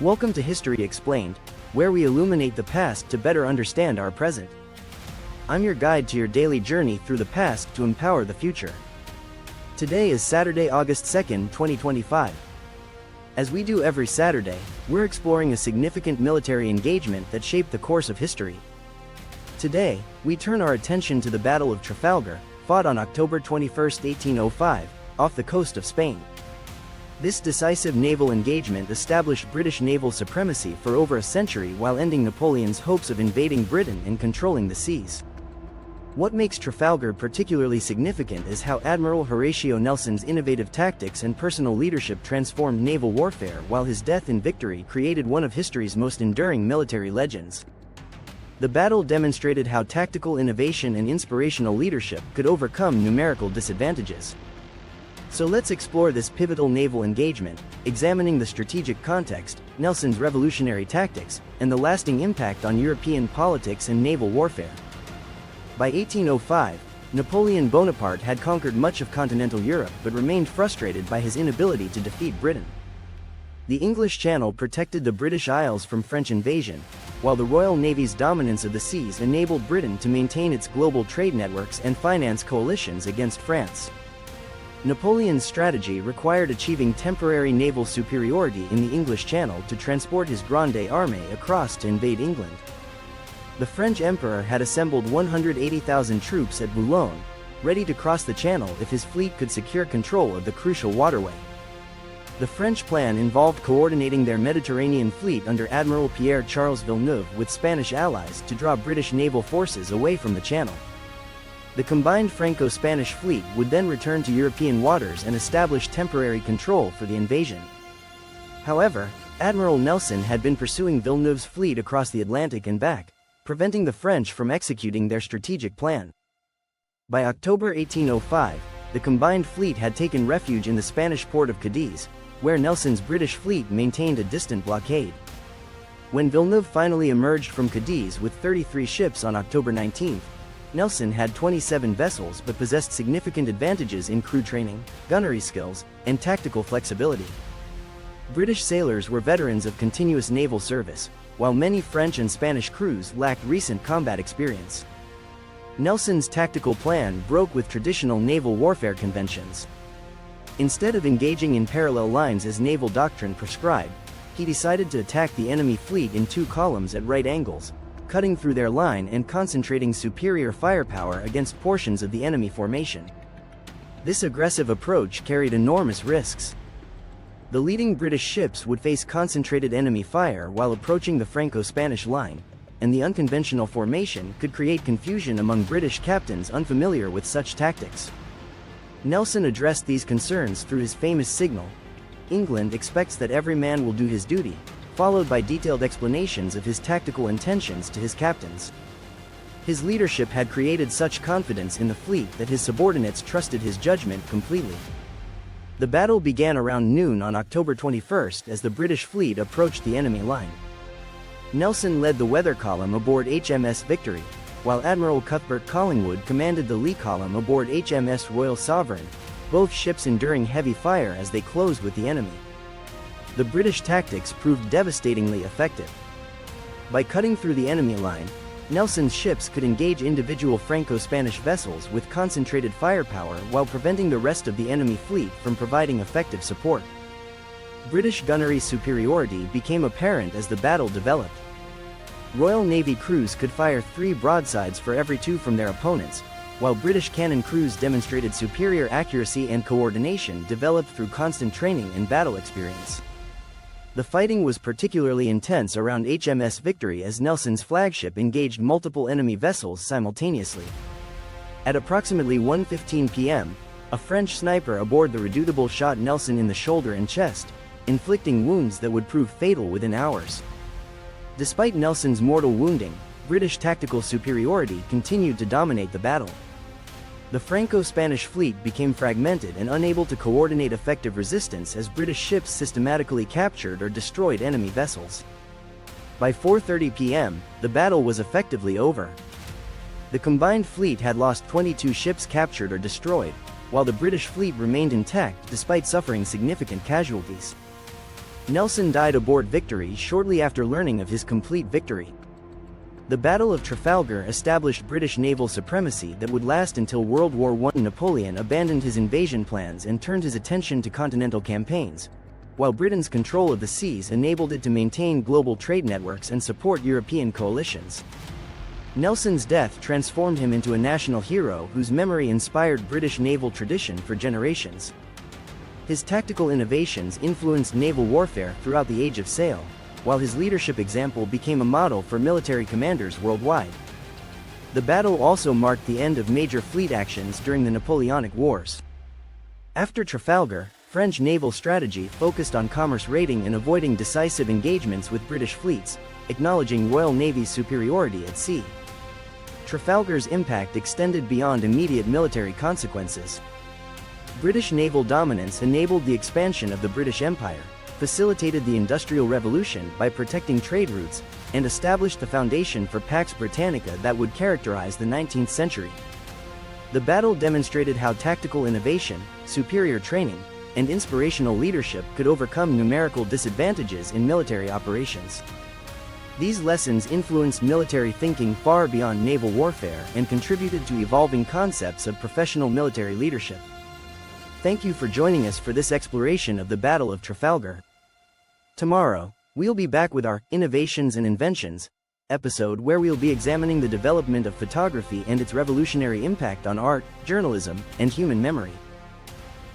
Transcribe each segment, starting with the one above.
Welcome to History Explained, where we illuminate the past to better understand our present. I'm your guide to your daily journey through the past to empower the future. Today is Saturday, August 2nd, 2025. As we do every Saturday, we're exploring a significant military engagement that shaped the course of history. Today, we turn our attention to the Battle of Trafalgar, fought on October 21, 1805, off the coast of Spain. This decisive naval engagement established British naval supremacy for over a century while ending Napoleon's hopes of invading Britain and controlling the seas. What makes Trafalgar particularly significant is how Admiral Horatio Nelson's innovative tactics and personal leadership transformed naval warfare, while his death in victory created one of history's most enduring military legends. The battle demonstrated how tactical innovation and inspirational leadership could overcome numerical disadvantages. So let's explore this pivotal naval engagement, examining the strategic context, Nelson's revolutionary tactics, and the lasting impact on European politics and naval warfare. By 1805, Napoleon Bonaparte had conquered much of continental Europe but remained frustrated by his inability to defeat Britain. The English Channel protected the British Isles from French invasion, while the Royal Navy's dominance of the seas enabled Britain to maintain its global trade networks and finance coalitions against France. Napoleon's strategy required achieving temporary naval superiority in the English Channel to transport his Grande Armée across to invade England. The French Emperor had assembled 180,000 troops at Boulogne, ready to cross the Channel if his fleet could secure control of the crucial waterway. The French plan involved coordinating their Mediterranean fleet under Admiral Pierre-Charles Villeneuve with Spanish allies to draw British naval forces away from the Channel. The combined Franco-Spanish fleet would then return to European waters and establish temporary control for the invasion. However, Admiral Nelson had been pursuing Villeneuve's fleet across the Atlantic and back, preventing the French from executing their strategic plan. By October 1805, the combined fleet had taken refuge in the Spanish port of Cadiz, where Nelson's British fleet maintained a distant blockade. When Villeneuve finally emerged from Cadiz with 33 ships on October 19, Nelson had 27 vessels but possessed significant advantages in crew training, gunnery skills, and tactical flexibility. British sailors were veterans of continuous naval service, while many French and Spanish crews lacked recent combat experience. Nelson's tactical plan broke with traditional naval warfare conventions. Instead of engaging in parallel lines as naval doctrine prescribed, he decided to attack the enemy fleet in two columns at right angles, cutting through their line and concentrating superior firepower against portions of the enemy formation. This aggressive approach carried enormous risks. The leading British ships would face concentrated enemy fire while approaching the Franco-Spanish line, and the unconventional formation could create confusion among British captains unfamiliar with such tactics. Nelson addressed these concerns through his famous signal, "England expects that every man will do his duty," followed by detailed explanations of his tactical intentions to his captains. His leadership had created such confidence in the fleet that his subordinates trusted his judgment completely. The battle began around noon on October 21 as the British fleet approached the enemy line. Nelson led the weather column aboard HMS Victory, while Admiral Cuthbert Collingwood commanded the lee column aboard HMS Royal Sovereign, both ships enduring heavy fire as they closed with the enemy. The British tactics proved devastatingly effective. By cutting through the enemy line, Nelson's ships could engage individual Franco-Spanish vessels with concentrated firepower while preventing the rest of the enemy fleet from providing effective support. British gunnery superiority became apparent as the battle developed. Royal Navy crews could fire 3 broadsides for every 2 from their opponents, while British cannon crews demonstrated superior accuracy and coordination developed through constant training and battle experience. The fighting was particularly intense around HMS Victory as Nelson's flagship engaged multiple enemy vessels simultaneously. At approximately 1:15 p.m., a French sniper aboard the Redoutable shot Nelson in the shoulder and chest, inflicting wounds that would prove fatal within hours. Despite Nelson's mortal wounding, British tactical superiority continued to dominate the battle. The Franco-Spanish fleet became fragmented and unable to coordinate effective resistance as British ships systematically captured or destroyed enemy vessels. By 4:30 p.m., the battle was effectively over. The combined fleet had lost 22 ships captured or destroyed, while the British fleet remained intact despite suffering significant casualties. Nelson died aboard Victory shortly after learning of his complete victory. The Battle of Trafalgar established British naval supremacy that would last until World War I. Napoleon abandoned his invasion plans and turned his attention to continental campaigns, while Britain's control of the seas enabled it to maintain global trade networks and support European coalitions. Nelson's death transformed him into a national hero whose memory inspired British naval tradition for generations. His tactical innovations influenced naval warfare throughout the Age of Sail, while his leadership example became a model for military commanders worldwide. The battle also marked the end of major fleet actions during the Napoleonic Wars. After Trafalgar, French naval strategy focused on commerce raiding and avoiding decisive engagements with British fleets, acknowledging Royal Navy's superiority at sea. Trafalgar's impact extended beyond immediate military consequences. British naval dominance enabled the expansion of the British Empire, facilitated the Industrial Revolution by protecting trade routes, and established the foundation for Pax Britannica that would characterize the 19th century. The battle demonstrated how tactical innovation, superior training, and inspirational leadership could overcome numerical disadvantages in military operations. These lessons influenced military thinking far beyond naval warfare and contributed to evolving concepts of professional military leadership. Thank you for joining us for this exploration of the Battle of Trafalgar. Tomorrow, we'll be back with our Innovations and Inventions episode, where we'll be examining the development of photography and its revolutionary impact on art, journalism, and human memory.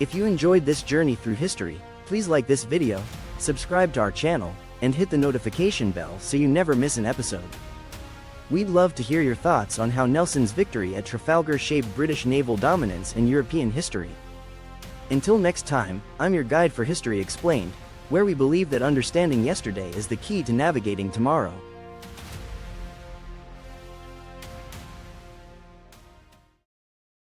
If you enjoyed this journey through history, please like this video, subscribe to our channel, and hit the notification bell so you never miss an episode. We'd love to hear your thoughts on how Nelson's victory at Trafalgar shaped British naval dominance and European history. Until next time, I'm your guide for History Explained, where we believe that understanding yesterday is the key to navigating tomorrow.